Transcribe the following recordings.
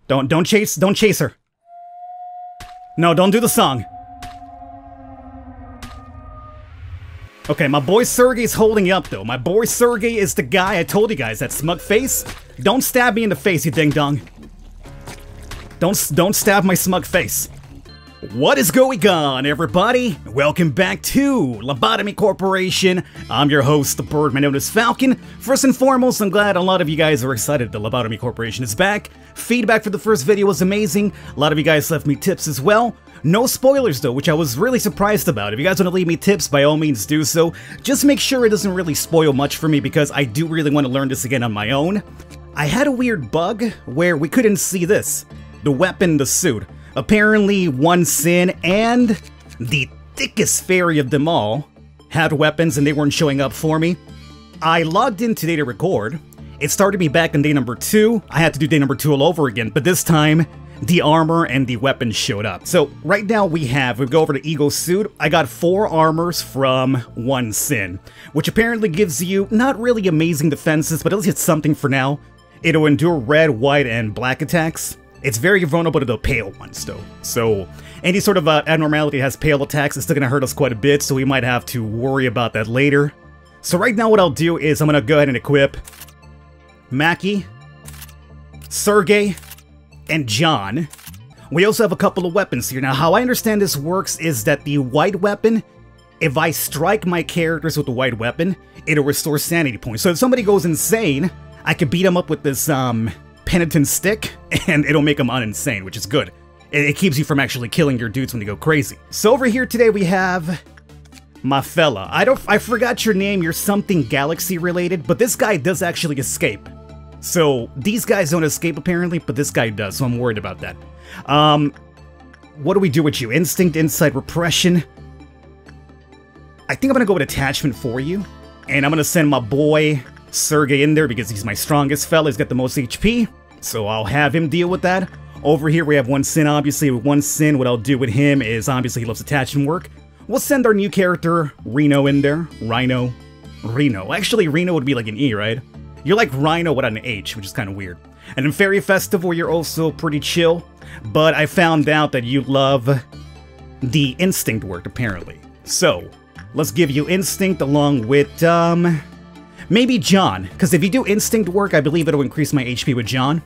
Don't chase her. No, don't do the song. Okay, my boy Sergey's holding up, though. My boy Sergey is the guy I told you guys, that smug face. Don't stab me in the face, you ding-dong. Don't stab my smug face. What is going on, everybody? Welcome back to Lobotomy Corporation. I'm your host, the Birdman known as Falcon. First and foremost, I'm glad a lot of you guys are excited that Lobotomy Corporation is back. Feedback for the first video was amazing. A lot of you guys left me tips as well. No spoilers though, which I was really surprised about. If you guys want to leave me tips, by all means do so. Just make sure it doesn't really spoil much for me because I do really want to learn this again on my own. I had a weird bug where we couldn't see this. The weapon, the suit. Apparently, One Sin and the thickest fairy of them all had weapons and they weren't showing up for me. I logged in today to record. It started me back on day number 2. I had to do day number 2 all over again, but this time, the armor and the weapons showed up. So right now we go over to Ego Suit. I got 4 armors from One Sin, which apparently gives you not really amazing defenses, but at least it's something for now. It'll endure red, white, and black attacks. It's very vulnerable to the pale ones, though. So any sort of abnormality has pale attacks. It's still gonna hurt us quite a bit, so we might have to worry about that later. So right now what I'll do is I'm gonna go ahead and equip Mackie, Sergey, and John. We also have a couple of weapons here. Now, how I understand this works is that the white weapon, if I strike my characters with the white weapon, it'll restore sanity points. So if somebody goes insane, I could beat them up with this penitent stick, and it'll make them uninsane, which is good. It keeps you from actually killing your dudes when they go crazy. So over here today we have my fella. I forgot your name. You're something galaxy related, but this guy does actually escape. So, these guys don't escape apparently, but this guy does, so I'm worried about that. What do we do with you? Instinct, Insight, Repression. I think I'm gonna go with Attachment for you. And I'm gonna send my boy Sergey in there because he's my strongest fella. He's got the most HP. So I'll have him deal with that. Over here we have One Sin, obviously. With One Sin, what I'll do with him is, obviously, he loves attachment work. We'll send our new character, Reno, in there. Rhino. Actually, Reno would be like an E, right? You're like Rhino without an H, which is kind of weird. And in Fairy Festival, you're also pretty chill. But I found out that you love the Instinct work, apparently. So, let's give you Instinct along with, maybe John. Because if you do Instinct work, I believe it'll increase my HP with John.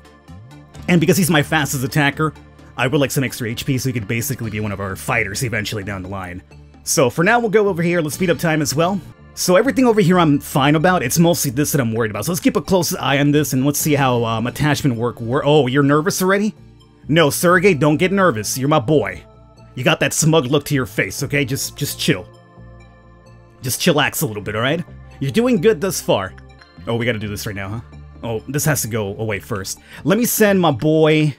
And because he's my fastest attacker, I would like some extra HP so he could basically be one of our fighters eventually down the line. So, for now, we'll go over here. Let's speed up time as well. So everything over here I'm fine about, it's mostly this that I'm worried about. So let's keep a close eye on this and let's see how attachment work Oh, you're nervous already? No, Sergey, don't get nervous. You're my boy. You got that smug look to your face, okay? Just chill. Just chillax a little bit, alright? You're doing good thus far. Oh, we gotta do this right now, huh? Oh, this has to go away first. Let me send my boy...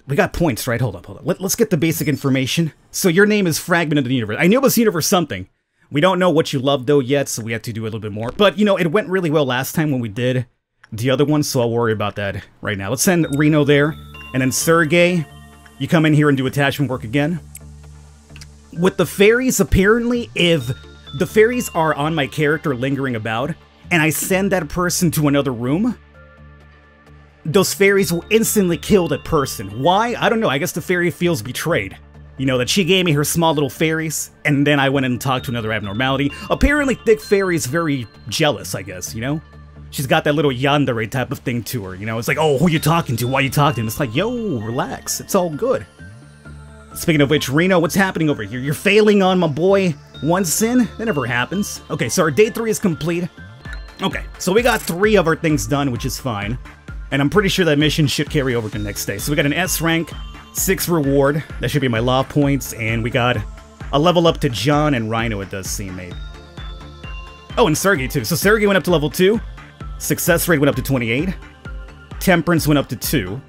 We got points, right? Hold up. Let's get the basic information. So your name is Fragment of the Universe. I knew it was Universe something. We don't know what you love, though, yet, so we have to do a little bit more. But, you know, it went really well last time when we did the other one, so I'll worry about that right now. Let's send Reno there, and then Sergey, you come in here and do attachment work again. With the fairies, apparently, if the fairies are on my character lingering about, and I send that person to another room, those fairies will instantly kill that person. Why? I don't know. I guess the fairy feels betrayed. You know, that she gave me her small little fairies, and then I went and talked to another abnormality. Apparently, Thick Fairy is very jealous, I guess, you know? She's got that little yandere type of thing to her, you know? It's like, oh, who you talking to? Why you talking to him? It's like, yo, relax. It's all good. Speaking of which, Reno, what's happening over here? You're failing on my boy One Sin? That never happens. Okay, so our day 3 is complete. Okay, so we got 3 of our things done, which is fine. And I'm pretty sure that mission should carry over to the next day. So we got an S rank, 6 reward, that should be my law points, and we got a level up to John and Rhino, it does seem, mate. Oh, and Sergey, too. So Sergey went up to level 2, success rate went up to 28, temperance went up to 2.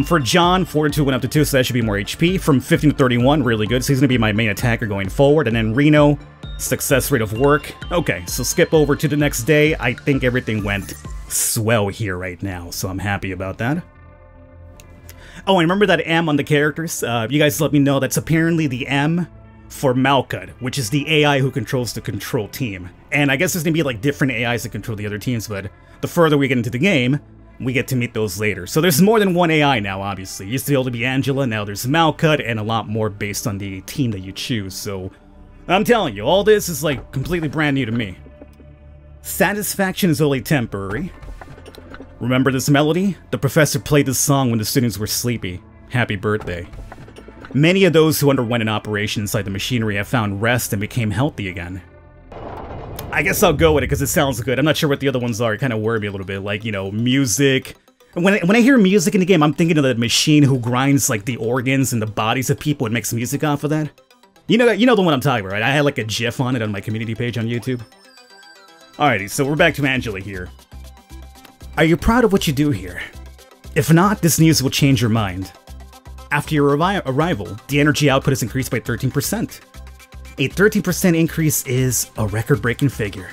For John, fortitude went up to 2, so that should be more HP. From 15 to 31, really good, so he's going to be my main attacker going forward. And then Reno, success rate of work. Okay, so skip over to the next day. I think everything went swell here right now, so I'm happy about that. Oh, and remember that M on the characters? You guys let me know that's apparently the M for Malkud, which is the AI who controls the control team. And I guess there's gonna be like different AIs that control the other teams, but the further we get into the game, we get to meet those later. So there's more than one AI now, obviously. Used to be able to be Angela, now there's Malcut, and a lot more based on the team that you choose. So I'm telling you, all this is like completely brand new to me. Satisfaction is only temporary. Remember this melody? The professor played this song when the students were sleepy. Happy birthday. Many of those who underwent an operation inside the machinery have found rest and became healthy again. I guess I'll go with it because it sounds good. I'm not sure what the other ones are. It kind of worry me a little bit. Like, you know, music. When I hear music in the game, I'm thinking of the machine who grinds, like, the organs and the bodies of people and makes music off of that. You know the one I'm talking about, right? I had, like, a GIF on it on my community page on YouTube. Alrighty, so we're back to Angela here. Are you proud of what you do here? If not, this news will change your mind. After your arrival, the energy output has increased by 13%. A 13% increase is a record-breaking figure.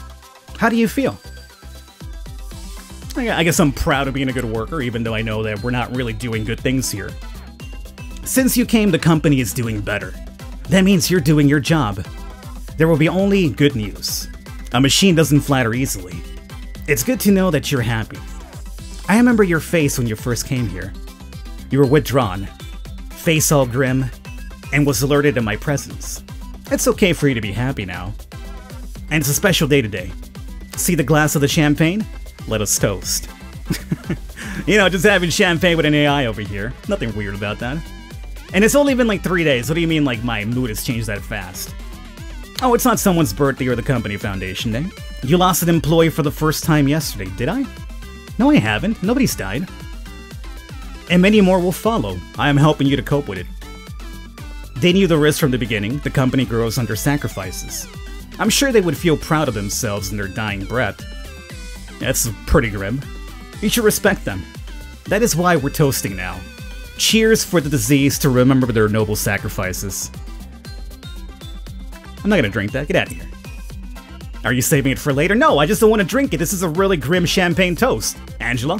How do you feel? I guess I'm proud of being a good worker, even though I know that we're not really doing good things here. Since you came, the company is doing better. That means you're doing your job. There will be only good news. A machine doesn't flatter easily. It's good to know that you're happy. I remember your face when you first came here. You were withdrawn, face all grim, and was alerted to my presence. It's okay for you to be happy now. And it's a special day today. See the glass of the champagne? Let us toast. You know, just having champagne with an AI over here. Nothing weird about that. And it's only been like 3 days. What do you mean, like, my mood has changed that fast? Oh, it's not someone's birthday or the company foundation day. You lost an employee for the first time yesterday, did I? No, I haven't. Nobody's died. And many more will follow. I am helping you to cope with it. They knew the risk from the beginning. The company grows under sacrifices. I'm sure they would feel proud of themselves in their dying breath. That's pretty grim. You should respect them. That is why we're toasting now. Cheers for the disease to remember their noble sacrifices. I'm not gonna drink that. Get out of here. Are you saving it for later? No, I just don't want to drink it. This is a really grim champagne toast. Angela?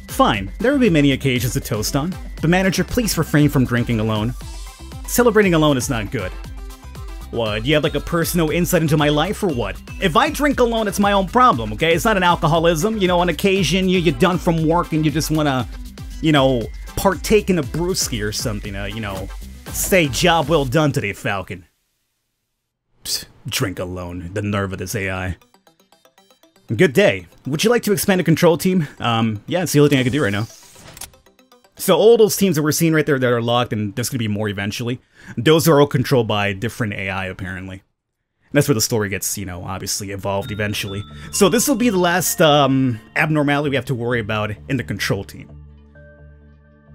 Fine. There will be many occasions to toast on. But manager, please refrain from drinking alone. Celebrating alone is not good. What, you have like a personal insight into my life or what? If I drink alone, it's my own problem, okay? It's not an alcoholism. You know, on occasion, you're done from work and you just want to, you know, partake in a brewski or something, you know, say job well done today, Falcon. Psst, drink alone. The nerve of this AI. Good day. Would you like to expand a control team? Yeah, it's the only thing I can do right now. So all those teams that we're seeing right there that are locked, and there's going to be more eventually, those are all controlled by different AI, apparently. And that's where the story gets, you know, obviously evolved eventually. So this will be the last abnormality we have to worry about in the control team.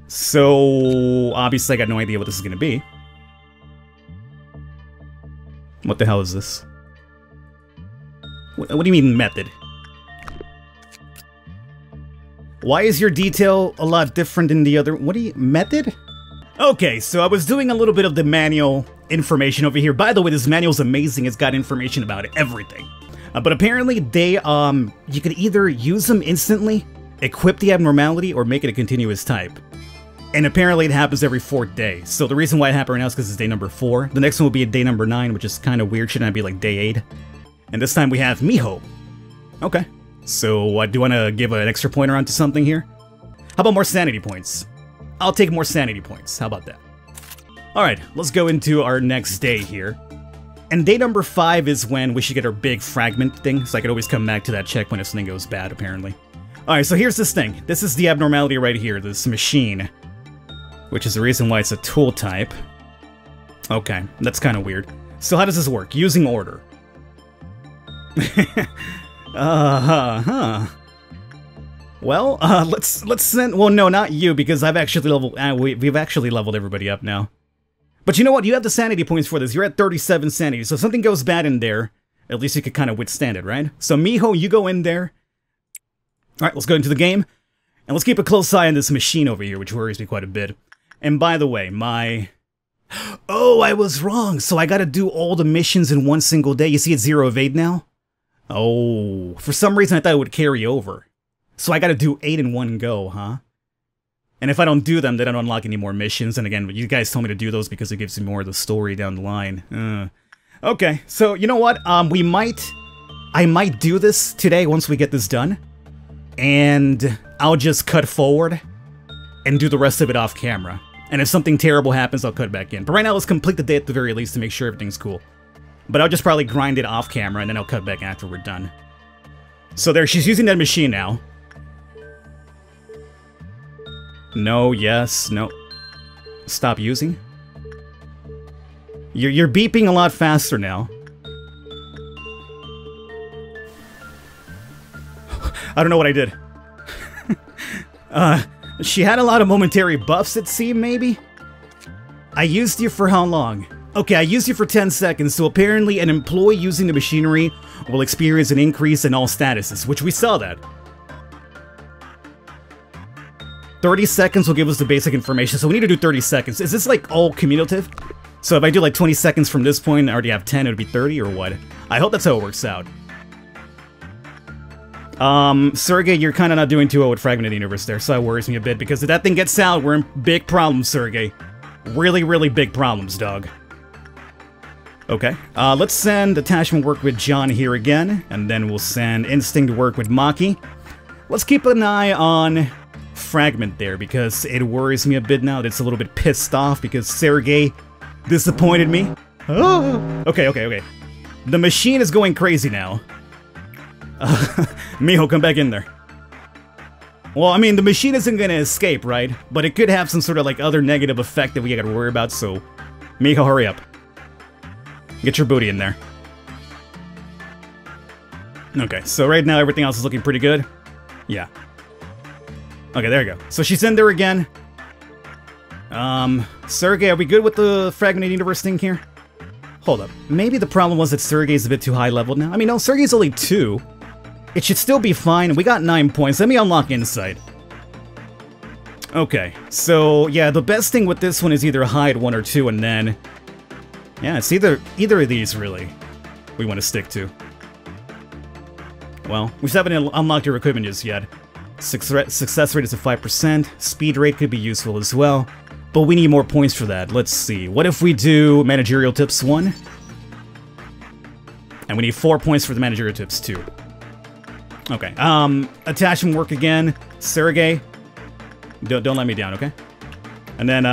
So, obviously I got no idea what this is going to be. What the hell is this? What do you mean, method? Why is your detail a lot different than the other? What do you... method? Okay, so I was doing a little bit of the manual information over here. By the way, this manual's amazing. It's got information about everything. But apparently they, you could either use them instantly, equip the abnormality, or make it a continuous type. And apparently it happens every 4th day. So the reason why it happened right now is because it's day number 4. The next one will be at day number 9, which is kind of weird. Shouldn't that be like day 8? And this time we have Miho. Okay. So do you want to give an extra pointer onto something here? How about more sanity points? I'll take more sanity points. How about that? Alright, let's go into our next day here. And day number 5 is when we should get our big fragment thing. So I could always come back to that checkpoint if something goes bad, apparently. Alright, so here's this thing. This is the abnormality right here. This machine. Which is the reason why it's a tool type. Okay, that's kind of weird. So how does this work? Using order. Well, let's send... Well, no, not you, because I've actually leveled... we've actually leveled everybody up now. But you know what? You have the sanity points for this. You're at 37 sanity, so if something goes bad in there, at least you could kind of withstand it, right? So Miho, you go in there. Alright, let's go into the game. And let's keep a close eye on this machine over here, which worries me quite a bit. And by the way, my... Oh, I was wrong! So I gotta do all the missions in one single day. You see it's 0 of 8 now? Oh, for some reason I thought it would carry over. So I gotta do 8 in one go, huh? And if I don't do them, they don't unlock any more missions. And again, you guys told me to do those because it gives me more of the story down the line. Okay, so you know what? I might do this today once we get this done. And I'll just cut forward and do the rest of it off camera. And if something terrible happens, I'll cut back in. But right now, let's complete the day at the very least to make sure everything's cool. But I'll just probably grind it off camera, and then I'll cut back after we're done. So there, she's using that machine now. No, yes, no. Stop using. You're beeping a lot faster now. I don't know what I did. She had a lot of momentary buffs, it seemed, maybe? I used you for how long? Okay, I used you for 10 seconds, so apparently an employee using the machinery will experience an increase in all statuses, which we saw that. 30 seconds will give us the basic information, so we need to do 30 seconds. Is this, like, all cumulative? So if I do, like, 20 seconds from this point and I already have 10, it would be 30, or what? I hope that's how it works out. Sergey, you're kind of not doing too well with Fragmented Universe there, so that worries me a bit, because if that thing gets out, we're in big problems, Sergey. Really, really big problems, dog. Okay, let's send Attachment Work with John here again, and then we'll send Instinct Work with Maki. Let's keep an eye on Fragment there, because it worries me a bit now that it's a little bit pissed off, because Sergey disappointed me. Oh, okay. The machine is going crazy now. Miho, come back in there. Well, I mean, the machine isn't gonna escape, right? But it could have some sort of, like, other negative effect that we gotta worry about, so... Miho, hurry up. Get your booty in there. Okay, so right now everything else is looking pretty good. Yeah. Okay, there you go. So she's in there again. Sergey, are we good with the Fragmented Universe thing here? Hold up. Maybe the problem was that Sergey's a bit too high leveled now. I mean, no, Sergey's only 2. It should still be fine. We got 9 points. Let me unlock Insight. Okay, so yeah, the best thing with this one is either hide 1 or 2, and then... Yeah, it's either of these, really, we want to stick to. Well, we still haven't unlocked your equipment just yet. Success rate is at 5%. Speed rate could be useful as well. But we need more points for that. Let's see. What if we do Managerial Tips 1? And we need 4 points for the Managerial Tips 2. Okay. Attachment Work again. Sergey. Don't let me down, okay? And then,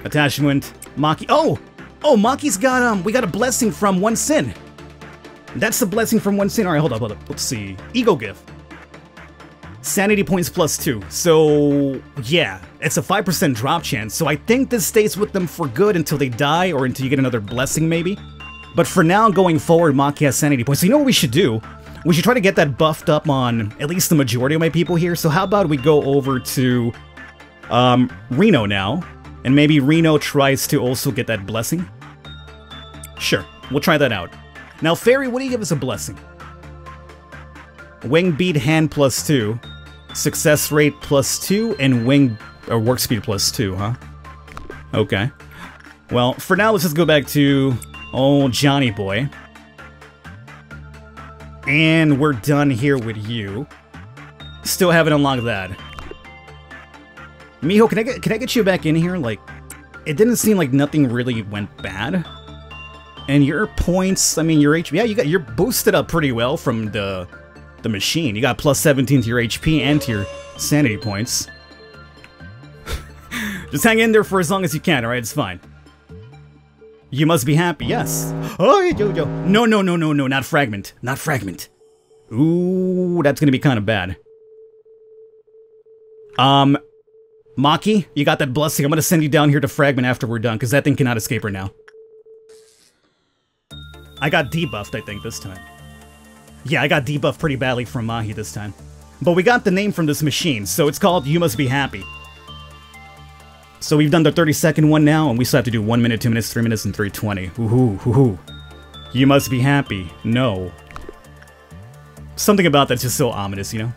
Attachment... Maki... Oh! Oh, Maki's got, we got a blessing from 1 sin. That's the blessing from 1 sin. Alright, hold up. Let's see. Ego Gift. Sanity points plus 2. So, yeah. It's a 5% drop chance. So I think this stays with them for good until they die or until you get another blessing, maybe. But for now, going forward, Maki has sanity points. So you know what we should do? We should try to get that buffed up on at least the majority of my people here. So how about we go over to Reno now, and maybe Reno tries to also get that blessing? Sure, we'll try that out. Now, Fairy, what do you give us a blessing? Wing Beat Hand plus 2, Success Rate plus 2, and Wing or Work Speed plus 2, huh? Okay. Well, for now, let's just go back to old Johnny Boy. And we're done here with you. Still haven't unlocked that. Miho, can I get you back in here? Like, it didn't seem like nothing really went bad. And your points, I mean, your HP, yeah, you're boosted up pretty well from the machine. You got plus 17 to your HP and to your sanity points. Just hang in there for as long as you can, alright? It's fine. You must be happy, yes. Oh, yo. No, not Fragment. Not Fragment. Ooh, that's gonna be kind of bad. Maki, you got that blessing. I'm gonna send you down here to Fragment after we're done, because that thing cannot escape right now. I got debuffed, I think, this time. Yeah, I got debuffed pretty badly from Mahi this time. But we got the name from this machine, so it's called You Must Be Happy. So we've done the 30-second one now, and we still have to do 1 minute, 2 minutes, 3 minutes, and 3:20. Hoo-hoo. You must be happy. No. Something about that's just so ominous, you know?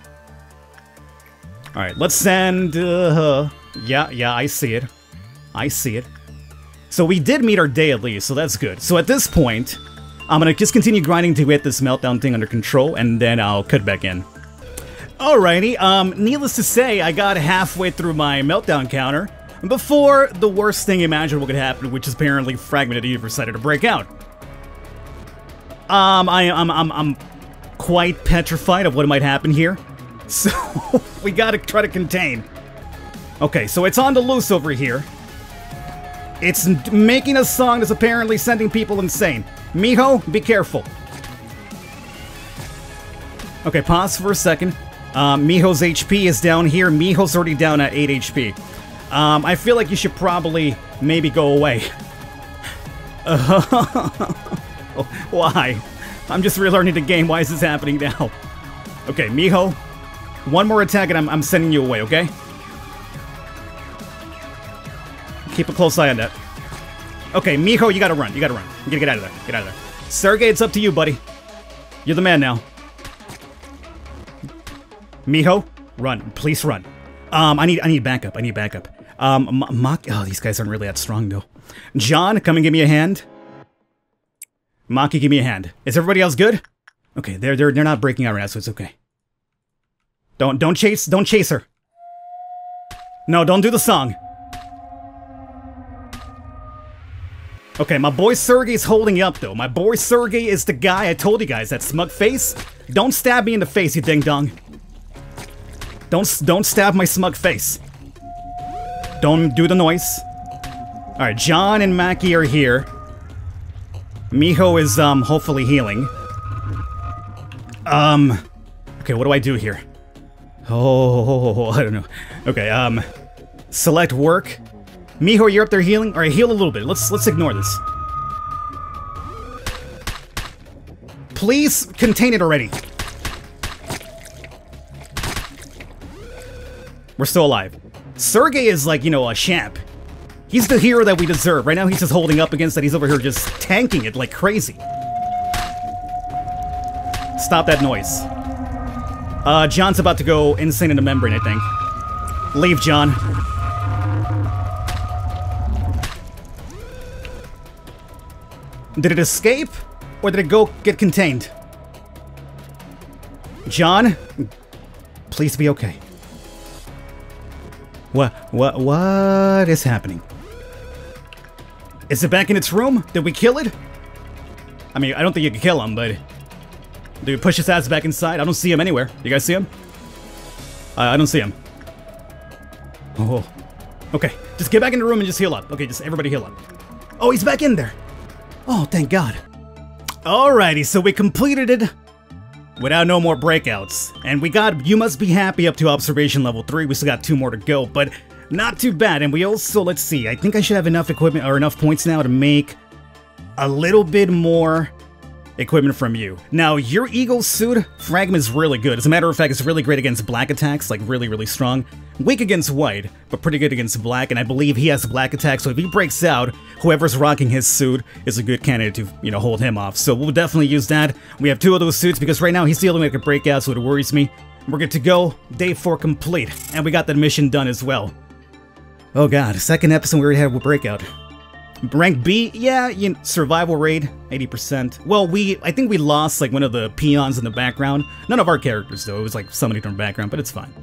Alright, let's send... Yeah, I see it. I see it. So we did meet our day at least, so that's good. So at this point, I'm gonna just continue grinding to get this meltdown thing under control, and then I'll cut back in. Alrighty, needless to say, I got halfway through my meltdown counter before the worst thing imaginable could happen, which is apparently Fragmented Universe decided to break out. I'm quite petrified of what might happen here. So, we gotta try to contain. Okay, so it's on the loose over here. It's making a song that's apparently sending people insane. Miho, be careful. Okay, pause for a second. Miho's HP is down here. Miho's already down at 8 HP. I feel like you should probably maybe go away. Why? I'm just relearning the game. Why is this happening now? Okay, Miho. One more attack and I'm sending you away, okay? Keep a close eye on that. Okay, Miho, you gotta run. You gotta run. You gotta get out of there. Get out of there. Sergey, it's up to you, buddy. You're the man now. Miho, run. Please run. I need backup. I need backup. Oh, these guys aren't really that strong, though. John, come and give me a hand. Maki, give me a hand. Is everybody else good? Okay, they're not breaking out right now, so it's okay. Don't chase her. No, don't do the song. Okay, my boy Sergey's holding up, though. My boy Sergey is the guy I told you guys, that smug face. Don't stab me in the face, you ding-dong. Don't stab my smug face. Don't do the noise. Alright, John and Maki are here. Miho is, hopefully healing. Okay, what do I do here? Oh, I don't know. Okay, select work. Miho, you're up there healing? Alright, heal a little bit. Let's ignore this. Please contain it already. We're still alive. Sergey is like, you know, a champ. He's the hero that we deserve. Right now he's just holding up against that. He's over here just tanking it like crazy. Stop that noise. John's about to go insane in the membrane, I think. Leave, John. Did it escape? Or did it go get contained? John? Please be okay. What is happening? Is it back in its room? Did we kill it? I mean, I don't think you can kill him, but... Do we push his ass back inside? I don't see him anywhere. You guys see him? I don't see him. Oh. Okay, just get back in the room and just heal up. Okay, just everybody heal up. Oh, he's back in there. Oh, thank God. Alrighty, so we completed it without no more breakouts. And we got You Must Be Happy up to observation level 3. We still got 2 more to go, but not too bad. And we also, let's see, I think I should have enough equipment or enough points now to make a little bit more equipment from you. Now, your Eagle suit fragment is really good. As a matter of fact, it's really great against black attacks, like really, really strong. Weak against white, but pretty good against black, and I believe he has black attacks, so if he breaks out, whoever's rocking his suit is a good candidate to, you know, hold him off. So we'll definitely use that. We have 2 of those suits, because right now he's the only one that can break out, so it worries me. We're good to go. Day 4 complete, and we got that mission done as well. Oh god, 2nd episode we already had a breakout. Rank B, yeah, survival rate, 80%. Well, I think we lost, like, one of the peons in the background. None of our characters, though. It was, like, somebody from the background, but it's fine.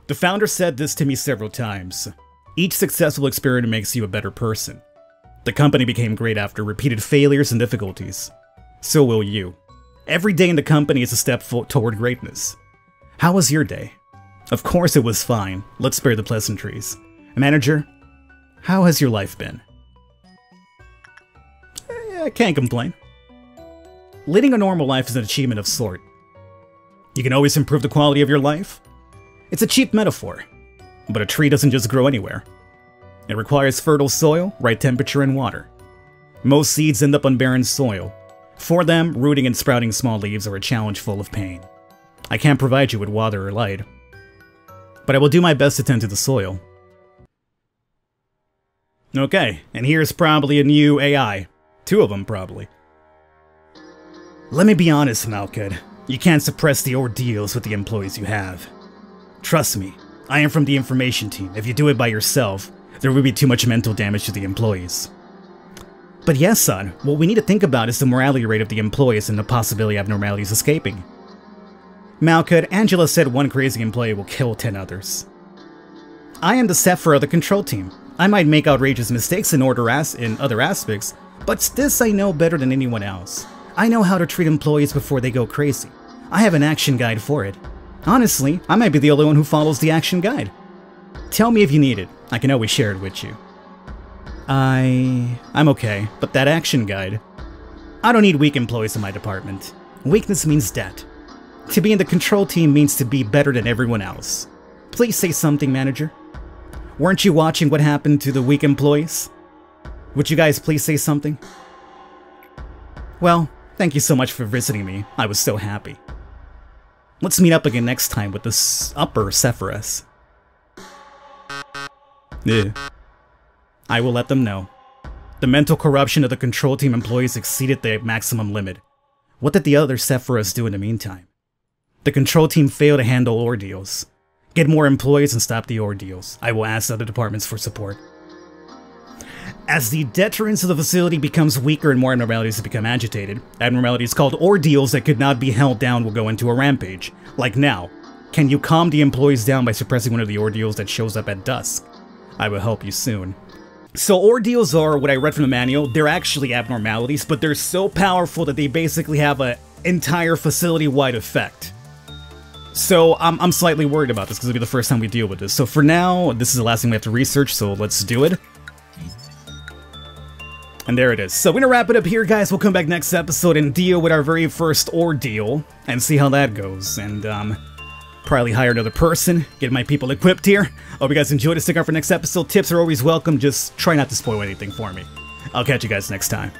The founder said this to me several times. Each successful experiment makes you a better person. The company became great after repeated failures and difficulties. So will you. Every day in the company is a step toward greatness. How was your day? Of course it was fine. Let's spare the pleasantries. Manager, how has your life been? I can't complain. Leading a normal life is an achievement of sort. You can always improve the quality of your life. It's a cheap metaphor, but a tree doesn't just grow anywhere. It requires fertile soil, right temperature, and water. Most seeds end up on barren soil. For them, rooting and sprouting small leaves are a challenge full of pain. I can't provide you with water or light, but I will do my best to tend to the soil. Okay, and here's probably a new AI. 2 of them, probably. Let me be honest, Malkid. You can't suppress the ordeals with the employees you have. Trust me, I am from the information team. If you do it by yourself, there will be too much mental damage to the employees. But yes, son, what we need to think about is the morality rate of the employees and the possibility of abnormalities escaping. Malkid, Angela said 1 crazy employee will kill 10 others. I am the Sephra of the control team. I might make outrageous mistakes in other aspects, but this I know better than anyone else. I know how to treat employees before they go crazy. I have an action guide for it. Honestly, I might be the only one who follows the action guide. Tell me if you need it. I can always share it with you. I'm okay, but that action guide... I don't need weak employees in my department. Weakness means debt. To be in the control team means to be better than everyone else. Please say something, manager. Weren't you watching what happened to the weak employees? Would you guys please say something? Well, thank you so much for visiting me. I was so happy. Let's meet up again next time with this upper Sephiroth. Yeah. I will let them know. The mental corruption of the control team employees exceeded the maximum limit. What did the other Sephiroths do in the meantime? The control team failed to handle ordeals. Get more employees and stop the ordeals. I will ask other departments for support. As the deterrence of the facility becomes weaker and more abnormalities become agitated, abnormalities called ordeals that could not be held down will go into a rampage. Like now. Can you calm the employees down by suppressing one of the ordeals that shows up at dusk? I will help you soon. So ordeals are, what I read from the manual, they're actually abnormalities, but they're so powerful that they basically have an entire facility-wide effect. So I'm slightly worried about this because it'll be the first time we deal with this. So for now, this is the last thing we have to research, so let's do it. And there it is. So we're gonna wrap it up here, guys. We'll come back next episode and deal with our very first ordeal and see how that goes. And probably hire another person, get my people equipped here. Hope you guys enjoyed it. Stick around for next episode. Tips are always welcome. Just try not to spoil anything for me. I'll catch you guys next time.